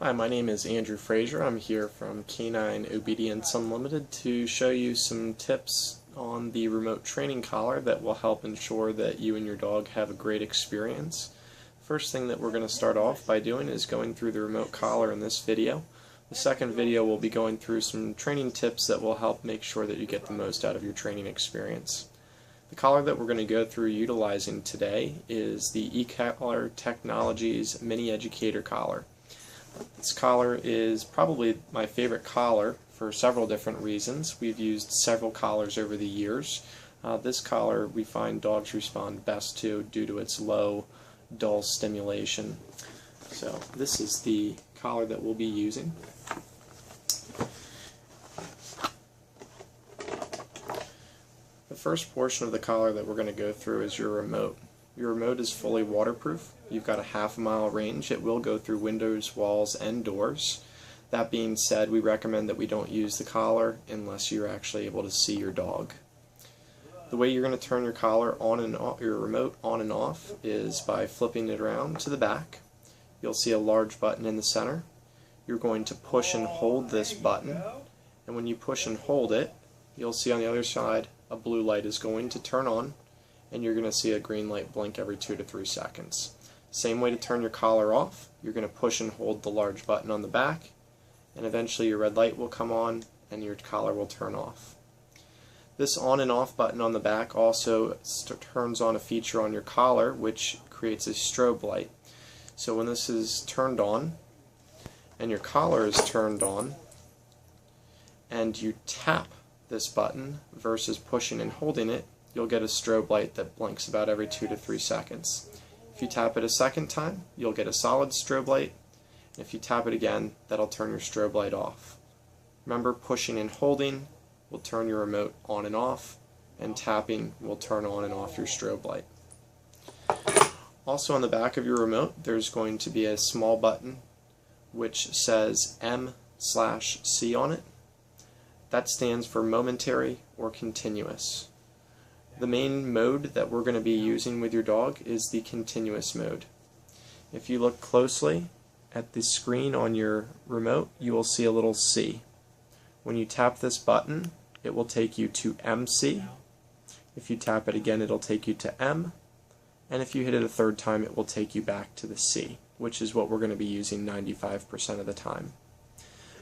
Hi, my name is Andrew Frazier. I'm here from Canine Obedience Unlimited to show you some tips on the remote training collar that will help ensure that you and your dog have a great experience. First thing that we're going to start off by doing is going through the remote collar in this video. The second video will be going through some training tips that will help make sure that you get the most out of your training experience. The collar that we're going to go through utilizing today is the Ecollar Technologies Mini Educator Collar. This collar is probably my favorite collar for several different reasons. We've used several collars over the years. This collar we find dogs respond best to due to its low, dull stimulation. So this is the collar that we'll be using. The first portion of the collar that we're going to go through is your remote. Your remote is fully waterproof. You've got a half-mile range. It will go through windows, walls, and doors. That being said, we recommend that we don't use the collar unless you're actually able to see your dog. The way you're going to turn your collar on and off, your remote on and off, is by flipping it around to the back. You'll see a large button in the center. You're going to push and hold this button, and when you push and hold it, you'll see on the other side a blue light is going to turn on, and you're going to see a green light blink every 2 to 3 seconds. Same way to turn your collar off. You're going to push and hold the large button on the back, and eventually your red light will come on and your collar will turn off. This on and off button on the back also turns on a feature on your collar which creates a strobe light. So when this is turned on and your collar is turned on and you tap this button versus pushing and holding it, you'll get a strobe light that blinks about every 2 to 3 seconds. If you tap it a second time, you'll get a solid strobe light. And if you tap it again, that'll turn your strobe light off. Remember, pushing and holding will turn your remote on and off, and tapping will turn on and off your strobe light. Also on the back of your remote, there's going to be a small button which says M/C on it. That stands for momentary or continuous. The main mode that we're going to be using with your dog is the continuous mode. If you look closely at the screen on your remote, you will see a little C. When you tap this button, it will take you to MC. If you tap it again, it'll take you to M. And if you hit it a third time, it will take you back to the C, which is what we're going to be using 95% of the time.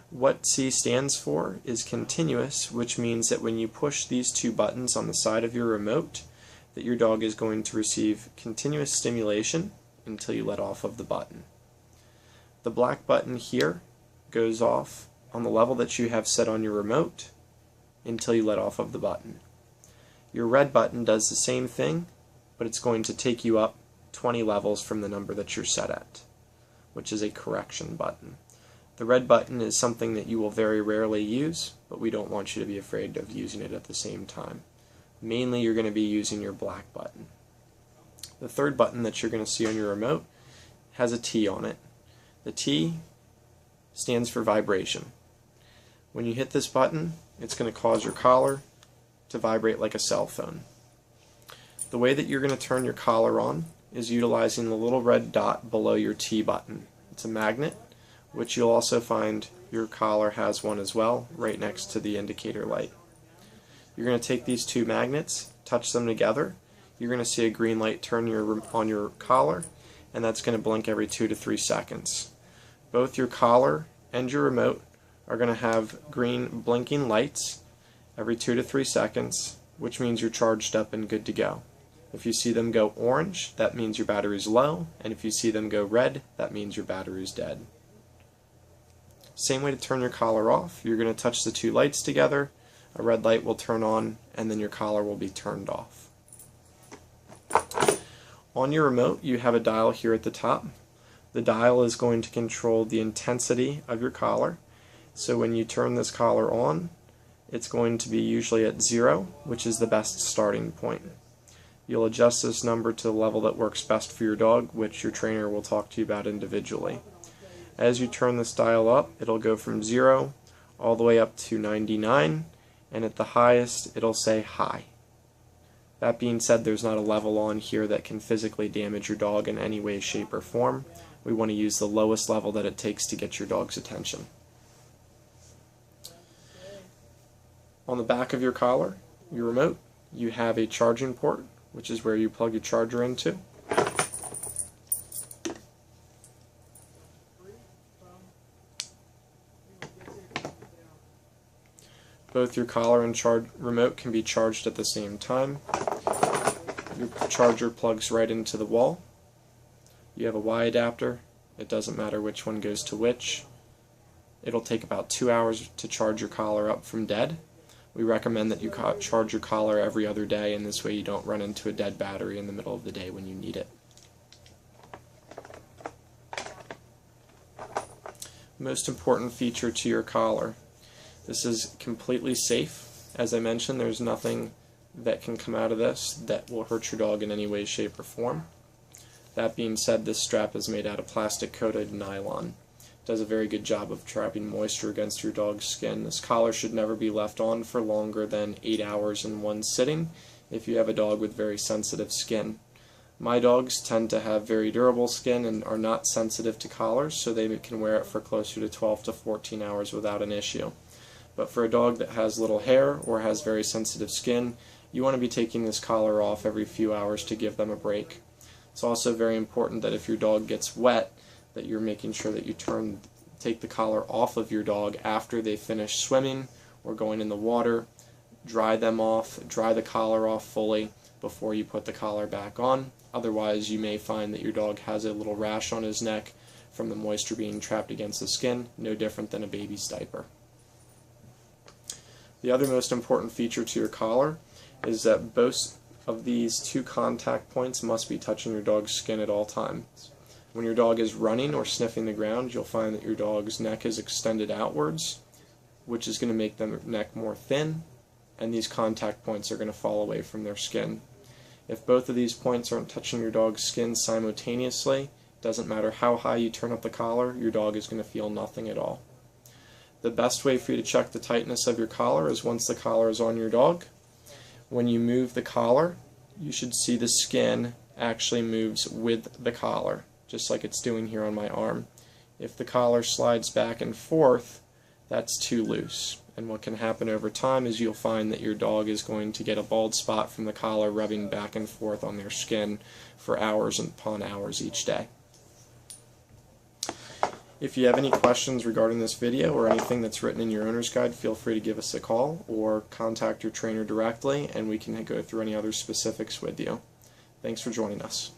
What C stands for is continuous, which means that when you push these two buttons on the side of your remote, that your dog is going to receive continuous stimulation until you let off of the button. The black button here goes off on the level that you have set on your remote until you let off of the button. Your red button does the same thing, but it's going to take you up 20 levels from the number that you're set at, which is a correction button. The red button is something that you will very rarely use, but we don't want you to be afraid of using it at the same time. Mainly you're going to be using your black button. The third button that you're going to see on your remote has a T on it. The T stands for vibration. When you hit this button, it's going to cause your collar to vibrate like a cell phone. The way that you're going to turn your collar on is utilizing the little red dot below your T button. It's a magnet, which you'll also find your collar has one as well, right next to the indicator light. You're going to take these two magnets, touch them together, you're going to see a green light turn on your collar, and that's going to blink every 2 to 3 seconds. Both your collar and your remote are going to have green blinking lights every 2 to 3 seconds, which means you're charged up and good to go. If you see them go orange, that means your battery's low, and if you see them go red, that means your battery's dead. Same way to turn your collar off. You're going to touch the two lights together, a red light will turn on, and then your collar will be turned off. On your remote, you have a dial here at the top. The dial is going to control the intensity of your collar. So when you turn this collar on, it's going to be usually at 0, which is the best starting point. You'll adjust this number to the level that works best for your dog, which your trainer will talk to you about individually. As you turn this dial up, it'll go from 0 all the way up to 99, and at the highest it'll say high. That being said, there's not a level on here that can physically damage your dog in any way, shape, or form. We want to use the lowest level that it takes to get your dog's attention. On the back of your collar, your remote, you have a charging port, which is where you plug your charger into. Both your collar and remote can be charged at the same time. Your charger plugs right into the wall. You have a Y adapter. It doesn't matter which one goes to which. It'll take about 2 hours to charge your collar up from dead. We recommend that you charge your collar every other day, and this way you don't run into a dead battery in the middle of the day when you need it. Most important feature to your collar. This is completely safe. As I mentioned, there's nothing that can come out of this that will hurt your dog in any way, shape, or form. That being said, this strap is made out of plastic-coated nylon. It does a very good job of trapping moisture against your dog's skin. This collar should never be left on for longer than 8 hours in one sitting if you have a dog with very sensitive skin. My dogs tend to have very durable skin and are not sensitive to collars, so they can wear it for closer to 12 to 14 hours without an issue. But for a dog that has little hair or has very sensitive skin, you want to be taking this collar off every few hours to give them a break. It's also very important that if your dog gets wet, that you're making sure that you take the collar off of your dog after they finish swimming or going in the water. Dry them off, dry the collar off fully before you put the collar back on. Otherwise, you may find that your dog has a little rash on his neck from the moisture being trapped against the skin, no different than a baby's diaper. The other most important feature to your collar is that both of these two contact points must be touching your dog's skin at all times. When your dog is running or sniffing the ground, you'll find that your dog's neck is extended outwards, which is going to make their neck more thin, and these contact points are going to fall away from their skin. If both of these points aren't touching your dog's skin simultaneously, it doesn't matter how high you turn up the collar, your dog is going to feel nothing at all. The best way for you to check the tightness of your collar is once the collar is on your dog. When you move the collar, you should see the skin actually moves with the collar, just like it's doing here on my arm. If the collar slides back and forth, that's too loose. And what can happen over time is you'll find that your dog is going to get a bald spot from the collar rubbing back and forth on their skin for hours upon hours each day. If you have any questions regarding this video or anything that's written in your owner's guide, feel free to give us a call or contact your trainer directly, and we can go through any other specifics with you. Thanks for joining us.